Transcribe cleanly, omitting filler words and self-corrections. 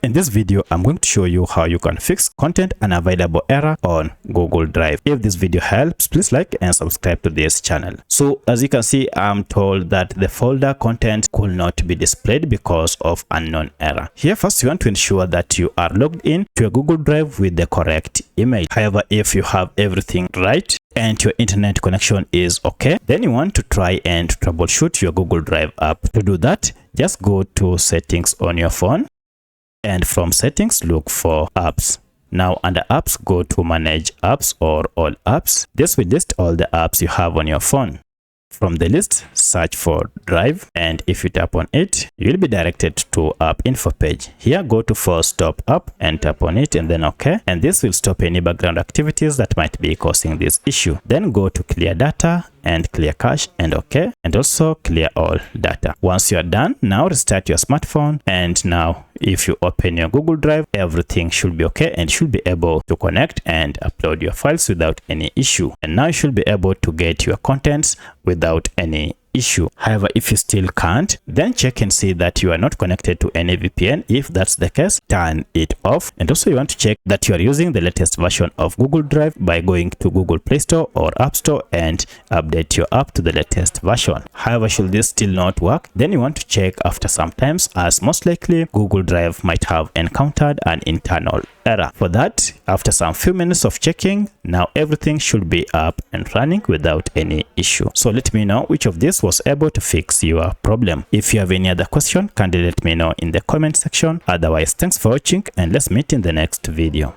In this video, I'm going to show you how you can fix content unavailable error on Google Drive. If this video helps, please like and subscribe to this channel. So as you can see, I'm told that the folder content could not be displayed because of unknown error. Here first, you want to ensure that you are logged in to your Google Drive with the correct email. However, if you have everything right and your internet connection is okay, then you want to try and troubleshoot your Google Drive app. To do that, just go to settings on your phone, and from settings look for apps. Now under apps, go to manage apps or all apps. This will list all the apps you have on your phone. From the list, search for Drive, and if you tap on it, you will be directed to app info page. Here, go to force stop app and tap on it and then OK, and this will stop any background activities that might be causing this issue. Then go to clear data and clear cache and OK, and also clear all data. Once you are done, now restart your smartphone, and now if you open your Google Drive, everything should be okay and should be able to connect and upload your files without any issue. And now you should be able to get your contents without any issue. However, if you still can't, then check and see that you are not connected to any VPN. If that's the case, turn it off. And also you want to check that you are using the latest version of Google Drive by going to Google Play Store or App Store and update your app to the latest version. However, should this still not work, then you want to check after some time, as most likely Google Drive might have encountered an internal error. For that, after some few minutes of checking, now everything should be up and running without any issue. So let me know which of this was able to fix your problem. If you have any other question, kindly let me know in the comment section. Otherwise, thanks for watching and let's meet in the next video.